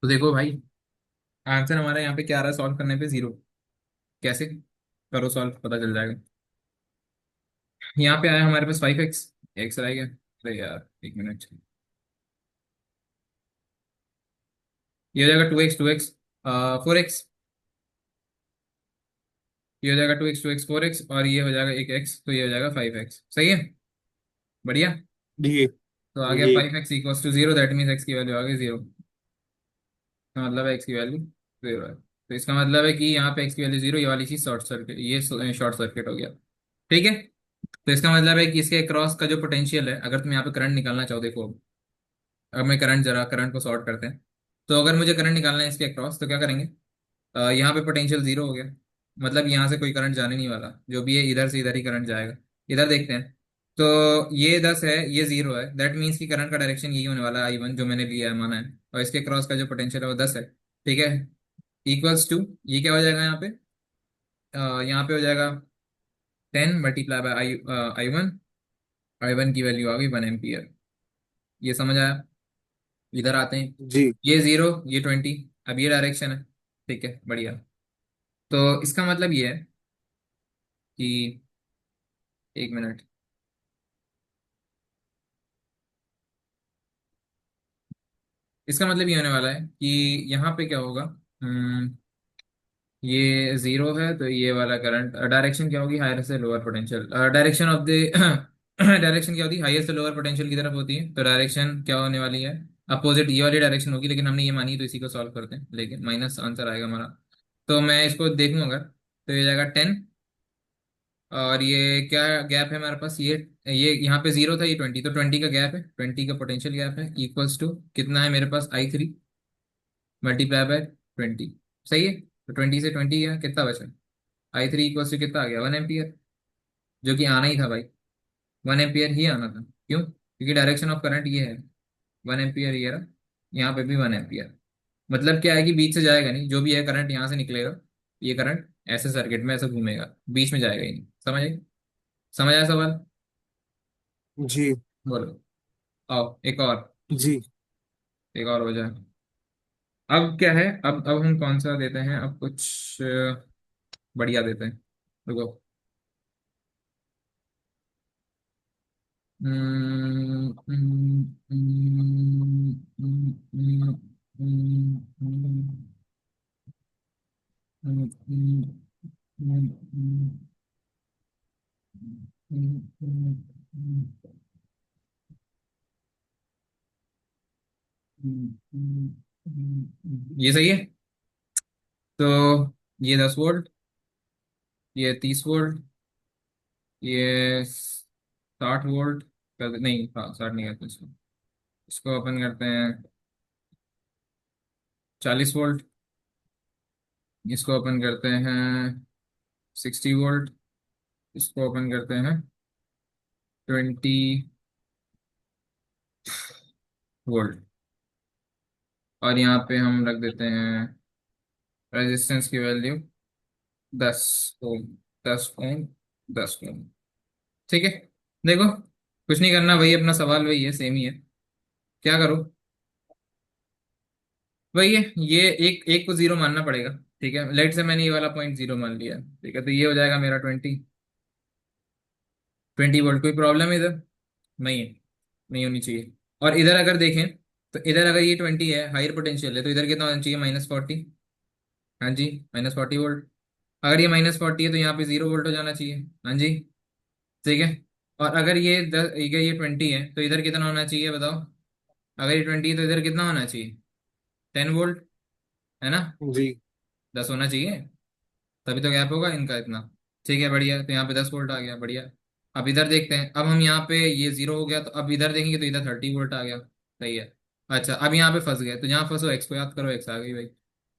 तो देखो भाई, आंसर हमारा यहाँ पे क्या आ रहा है सॉल्व करने पे? जीरो। कैसे करो सॉल्व, पता चल जाएगा। यहाँ पे आया हमारे पास 5x, एक्स रह गया। अरे यार एक मिनट, ये हो जाएगा 2x 4x। ये हो जाएगा 2x 4x, और ये हो जाएगा एक x, तो ये हो जाएगा 5x। सही है, बढ़िया। जी। तो आ गया जी। 5x = 0, दैट मीन्स x की वैल्यू आ गई 0। का मतलब है x की वैल्यू 0 है, तो इसका मतलब है कि यहाँ पे x की वैल्यू 0, ये वाली चीज शॉर्ट सर्किट, ये शॉर्ट सर्किट हो गया। ठीक है। तो इसका मतलब है कि इसके क्रॉस का जो पोटेंशियल है, अगर तुम यहाँ पे करंट निकालना चाहो, देखो अब मैं करंट को सॉर्ट करते हैं। तो अगर मुझे करंट निकालना है इसके अक्रॉस, तो क्या करेंगे? यहाँ पे पोटेंशियल 0 हो गया, मतलब यहाँ से कोई करंट जाने नहीं वाला, जो भी है इधर से इधर ही करंट जाएगा। इधर देखते हैं। तो ये 10 है, ये 0 है, दैट मीन्स कि करंट का डायरेक्शन यही होने वाला है, I1 जो मैंने लिया है, माना है। और इसके क्रॉस का जो पोटेंशियल है वो 10 है। ठीक है। इक्वल्स टू, ये क्या हो जाएगा यहाँ पे? यहाँ पे हो जाएगा 10 × I1। I1 की वैल्यू आ गई 1 एम्पियर। ये समझ आया? इधर आते हैं। जी। ये 0, ये 20। अब ये डायरेक्शन है। ठीक है, बढ़िया। तो इसका मतलब ये है कि, एक मिनट, इसका मतलब ये होने वाला है कि यहाँ पे क्या होगा? ये 0 है, तो ये वाला करंट डायरेक्शन क्या होगी? हायर से lower potential, direction of the direction क्या होती है? हाईएस्ट से लोअर पोटेंशियल की तरफ होती है। तो डायरेक्शन क्या होने वाली है? अपोजिट, ये वाली डायरेक्शन होगी, लेकिन हमने ये मानी है, तो इसी को सॉल्व करते हैं, लेकिन माइनस आंसर आएगा हमारा। तो मैं इसको देखूँ अगर, तो ये जाएगा 10। और ये क्या गैप है हमारे पास? ये यहाँ पे 0 था, ये 20, तो 20 का गैप है, 20 का पोटेंशियल गैप है, इक्वल्स टू कितना है मेरे पास? I3 multiply by 20। सही है। तो 20 से 20 गया, कितना बचा? I3 इक्वल्स टू कितना आ गया? 1 एम्पियर, जो कि आना ही था भाई। 1 एम्पियर ही आना था। क्यों? क्योंकि डायरेक्शन ऑफ करंट ये है, 1 एम्पियर ये रहा। यहाँ पे भी 1 एम्पियर। मतलब क्या है कि बीच से जाएगा नहीं, जो भी है करंट यहाँ से निकलेगा। ये करंट ऐसे सर्किट में ऐसे घूमेगा, बीच में जाएगा ही नहीं। समझ आई? समझ आया सवाल? जी। बोलो। आओ एक और, जी। एक और हो जाए। अब क्या है? अब हम कौन सा देते हैं? अब कुछ बढ़िया देते हैं। रुको। हम्म, हम्म, हम्म, हम्म, हम्म, हम्म, हम्म, ये सही है। तो ये 10 वोल्ट, ये 30 वोल्ट, ये 60 वोल्ट। नहीं, हाँ 60 नहीं करते इसको। इसको ओपन करते हैं 40 वोल्ट। इसको ओपन करते हैं 60 वोल्ट। इसको ओपन करते हैं 20 वोल्ट। और यहाँ पे हम रख देते हैं रेजिस्टेंस की वैल्यू 10 ओम। 10 ओम, 10 ओम। ठीक है। देखो, कुछ नहीं करना, वही अपना सवाल वही है, सेम ही है। क्या करो? वही है, ये एक एक को 0 मानना पड़ेगा। ठीक है, लेट से मैंने ये वाला पॉइंट 0 मान लिया। ठीक है, तो ये हो जाएगा मेरा 20 वोल्ट। कोई प्रॉब्लम है इधर? नहीं है, नहीं होनी चाहिए। और इधर अगर देखें, तो इधर अगर ये 20 है, हायर पोटेंशियल है, तो इधर कितना होना चाहिए? -40। हाँ जी, -40 वोल्ट। अगर ये -40 है, तो यहाँ पे 0 वोल्ट हो जाना चाहिए। हाँ जी। ठीक है। और अगर ये 20 है, तो इधर कितना होना चाहिए बताओ? अगर ये 20 है, तो इधर कितना होना चाहिए? 10 वोल्ट, है ना? जी। 10 होना चाहिए, तभी तो गैप होगा इनका इतना। ठीक है, बढ़िया। तो यहाँ पे 10 वोल्ट आ गया, बढ़िया। अब इधर देखते हैं, अब हम यहाँ पे ये 0 हो गया, तो अब इधर देखेंगे तो इधर 30 वोल्ट आ गया। सही है। अच्छा, अब यहाँ पे फंस गए, तो यहाँ फंसो, एक्स को याद करो, एक्स आ गई भाई।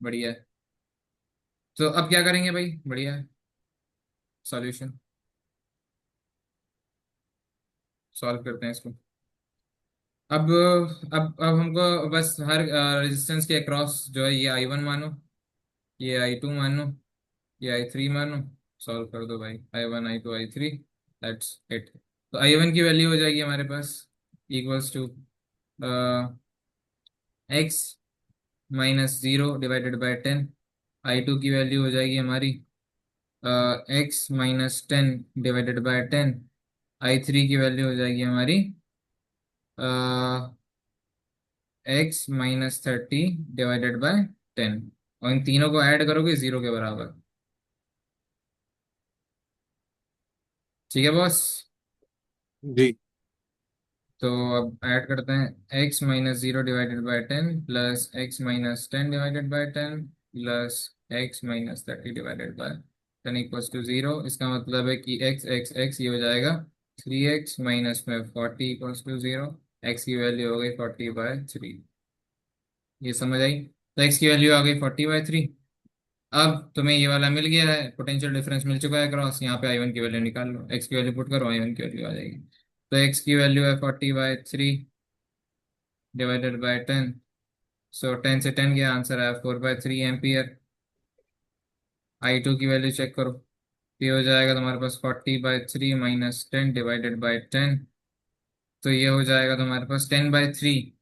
बढ़िया है। तो अब क्या करेंगे भाई? बढ़िया है। सॉल्यूशन, सॉल्व करते हैं इसको। अब अब हमको बस हर रेजिस्टेंस के अक्रॉस जो है, ये I1 मानो, ये I2 मानो, ये I3 मानो। सॉल्व कर दो भाई, I1 I2 I3, that's it. तो I1 की वैल्यू हो जाएगी हमारे पास इक्वल्स टू एक्स -0 / 10। I2 की वैल्यू हो जाएगी हमारी x - 10 / 10। I3 की वैल्यू हो जाएगी हमारी x - 30 / 10। और इन तीनों को ऐड करोगे 0 के बराबर। ठीक है बॉस। जी। तो अब ऐड करते हैं x - 0 / 10 plus x - 10 / 10 plus x - 30 / 10 = 0। इसका मतलब है कि x ये हो जाएगा 3x - 40 = 0। x की वैल्यू हो गई 40/3। ये समझ आई? तो x की वैल्यू आ गई 40/3। अब तुम्हें ये वाला मिल गया है, पोटेंशियल डिफरेंस मिल चुका है क्रॉस। यहाँ पे I1 की वैल्यू निकाल लो, x की वैल्यू पुट करो, I1 की वैल्यू आ जाएगी। तो x की वैल्यू है 40/3 / 10। सो 10 से 10 गया, आंसर आया 4/3 एम्पियर। I2 की वैल्यू चेक करो। ये हो जाएगा तुम्हारे पास 40/3 - 10 / 10। तो ये हो जाएगा तुम्हारे पास 10/3।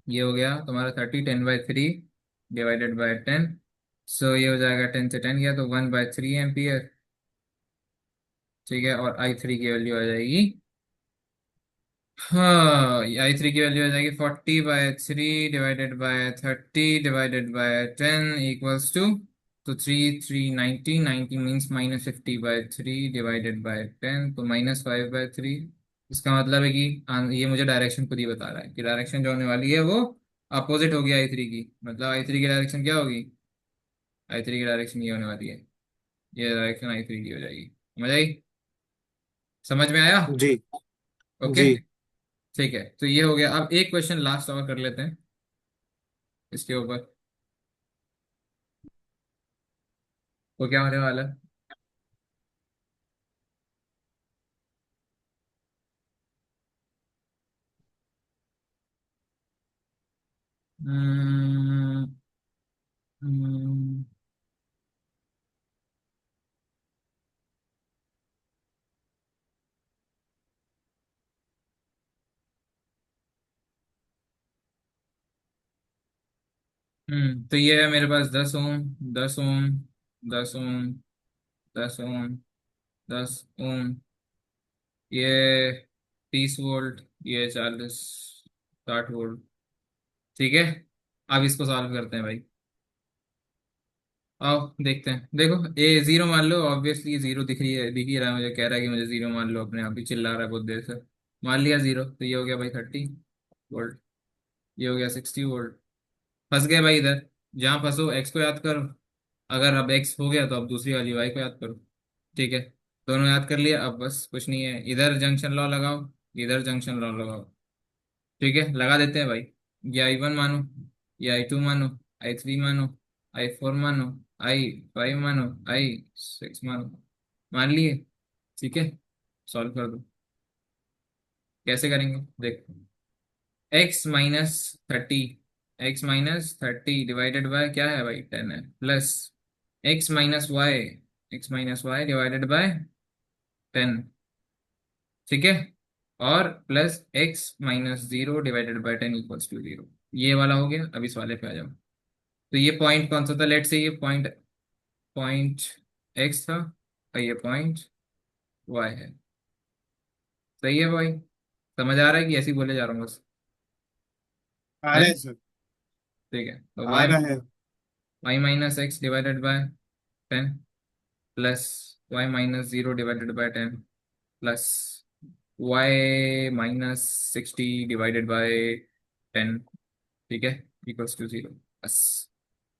ये हो गया तुम्हारा 30। 10/3 / 10। सो ये हो जाएगा 10 से 10 गया तो 1/3 एम्पियर। ठीक है, और I3 की वैल्यू आ जाएगी, हाँ, I3 की वैल्यू आ जाएगी 40/3 / 30 / 10 तो 3 3 90 मीन्स -50/3 /10 तो -5/3। इसका मतलब है कि ये मुझे डायरेक्शन खुद ही बता रहा है कि डायरेक्शन जो होने वाली है वो अपोजिट होगी I3 की। मतलब I3 की डायरेक्शन क्या होगी? I3 की डायरेक्शन ये होने वाली है, ये डायरेक्शन I3 की हो जाएगी। समझ आई? समझ में आया? जी। ओके। जी। ठीक है, तो ये हो गया। अब एक क्वेश्चन लास्ट और कर लेते हैं इसके ऊपर। वो क्या होने वाला है? हम्म, हम्म, तो ये है मेरे पास 10 ओम, 10 ओम, 10 ओम, 10 ओम, 10 ओम। ये 30 वोल्ट, ये 40 60 वोल्ट। ठीक है, अब इसको सॉल्व करते हैं भाई। आओ देखते हैं। देखो ये जीरो मान लो, ऑब्वियसली ये जीरो दिख ही रहा है मुझे, कह रहा है कि मुझे जीरो मान लो, अपने आप ही चिल्ला रहा है बहुत देर से। मान लिया जीरो, तो ये हो गया भाई 30 वोल्ट। ये हो गया 60 वोल्ट। फंस गए भाई इधर। जहां फंसो एक्स को याद करो। अगर अब एक्स हो गया तो अब दूसरी वाली वाई को याद करो। ठीक है, दोनों याद कर लिया। अब बस कुछ नहीं है, इधर जंक्शन लॉ लगाओ, इधर जंक्शन लॉ लगाओ। ठीक है, लगा देते हैं भाई। ये I1 मानो, ये I2 मानो, I3 मानो, I4 मानो, I5 मानो, I6 मानो। मान लिए? ठीक है, सॉल्व कर दो। कैसे करेंगे देख। x - 30 डिवाइडेड बाय क्या है भाई, 10 है, plus x - y, x - y divided by 10। ठीक है, और प्लस x - 0 डिवाइडेड बाय 10 = 0। ये वाला हो गया। अब इस वाले पे आ जाओ। तो ये पॉइंट कौन सा था? लेट से ये पॉइंट पॉइंट x था, और ये पॉइंट y है। सही है भाई? समझ आ रहा है कि ऐसे ही बोले जा रहा हूँ बस? आ है? रहा है सर। ठीक है, तो आ रहा है। y - x divided by 10 plus y - 0 divided by 10 plus y - 60 divided by 10। ठीक है, = 0। बस।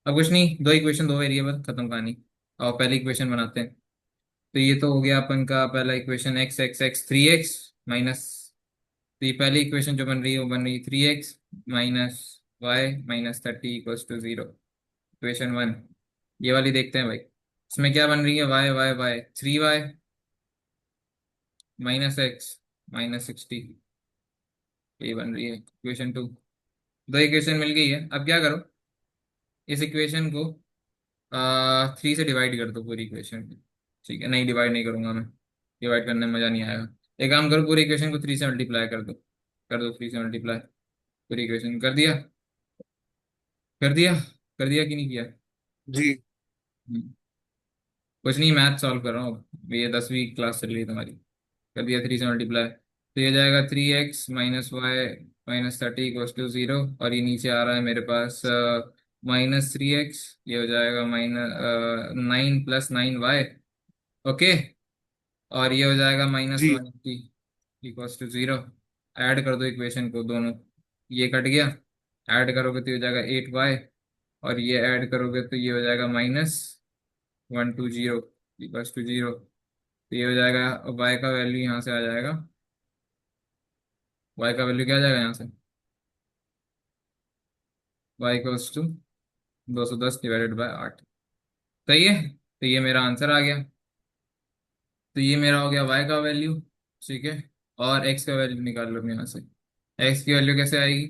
अब कुछ नहीं, दो इक्वेशन, दो वेरिएबल, खत्म कहानी। और पहली इक्वेशन बनाते हैं। तो ये तो हो गया अपन का पहला इक्वेशन, x 3x माइनस। तो ये पहली इक्वेशन जो बन रही है वो बन रही है 3x - y - 30 = 0। इक्वेशन 1 ये वाली देखते हैं भाई। इसमें क्या बन रही है? y 3y -x - 60। ये बन रही है इक्वेशन 2। दो इक्वेशन मिल गई है। अब क्या करो, इस इक्वेशन को 3 से डिवाइड कर दो पूरी इक्वेशन को। ठीक है, नहीं डिवाइड नहीं करूंगा मैं, डिवाइड करने में मजा नहीं आएगा। एक काम करो, पूरी इक्वेशन को 3 से मल्टीप्लाई कर दो। कर दो 3 से मल्टीप्लाई। पूरी इक्वेशन कर दिया। कर दिया कि नहीं किया? जी। हम्म, कुछ नहीं, मैथ सॉल्व कर रहा हूँ, ये 10वीं क्लास चल रही है तुम्हारी। कर दिया, 3 से मल्टीप्लाई, तो ये जाएगा 3x - y - 30 = 0, और ये नीचे आ रहा है मेरे पास -3x, ये हो जाएगा -9 + 9y। ओके, और ये हो जाएगा जी। -180 = 0। ऐड कर दो इक्वेशन को दोनों, ये कट गया, ऐड करोगे तो ये हो जाएगा 8y, और ये ऐड करोगे तो ये हो जाएगा -120 = 0। तो ये हो जाएगा, y का वैल्यू यहाँ से आ जाएगा, y का वैल्यू क्या आ जाएगा यहाँ से, y = 210 ÷ 8। सही है, तो ये मेरा आंसर आ गया। तो ये मेरा हो गया y का वैल्यू, ठीक है। और x का वैल्यू निकाल लो यहाँ से। x की वैल्यू कैसे आएगी?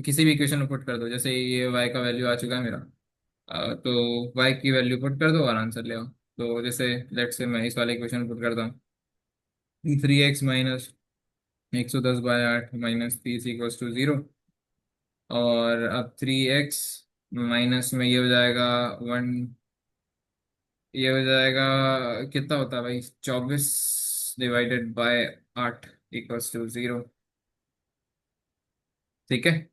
किसी भी इक्वेशन में पुट कर दो, जैसे ये y का वैल्यू आ चुका है मेरा, तो y की वैल्यू पुट कर दो और आंसर ले आओ। तो जैसे लेट से मैं इस वाले इक्वेशन में पुट करता हूँ, 3x - 110 / 8 -30 = 0। और अब 3x माइनस में ये हो जाएगा 1, ये हो जाएगा, कितना होता है भाई, 24 / 8 = 0। ठीक है,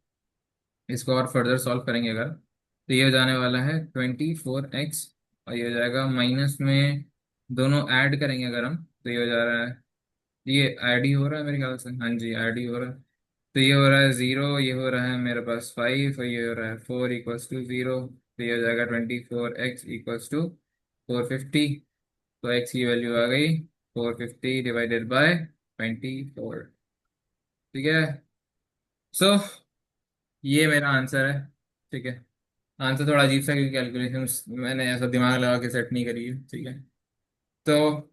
इसको और फर्दर सॉल्व करेंगे अगर, तो ये हो जाने वाला है 24x, और ये हो जाएगा माइनस में, दोनों ऐड करेंगे अगर हम, तो ये हो जा रहा है, ये ऐड ही हो रहा है मेरे ख्याल से, हाँ जी ऐड ही हो रहा है। तो ये हो रहा है 0, ये हो रहा है मेरे पास 5, और ये हो रहा है 4 = 0। तो ये हो जाएगा 24x = 450। तो x की वैल्यू आ गई 450 / 24। ठीक है, सो ये मेरा आंसर है। ठीक है, आंसर थोड़ा अजीब सा क्योंकि कैलकुलेशन मैंने ऐसा दिमाग लगा के सेट नहीं करी है। ठीक है, तो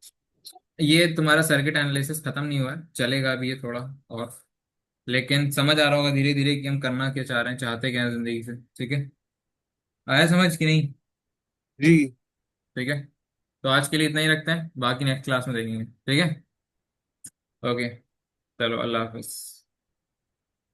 ये तुम्हारा सर्किट एनालिसिस खत्म नहीं हुआ है, चलेगा अभी ये थोड़ा और, लेकिन समझ आ रहा होगा धीरे धीरे कि हम करना क्या चाह रहे हैं, चाहते क्या हैं जिंदगी से। ठीक है, आया समझ कि नहीं? जी। ठीक है, तो आज के लिए इतना ही रखते हैं, बाकी नेक्स्ट क्लास में देखेंगे। ठीक है, ओके, चलो अल्लाह हाफिज।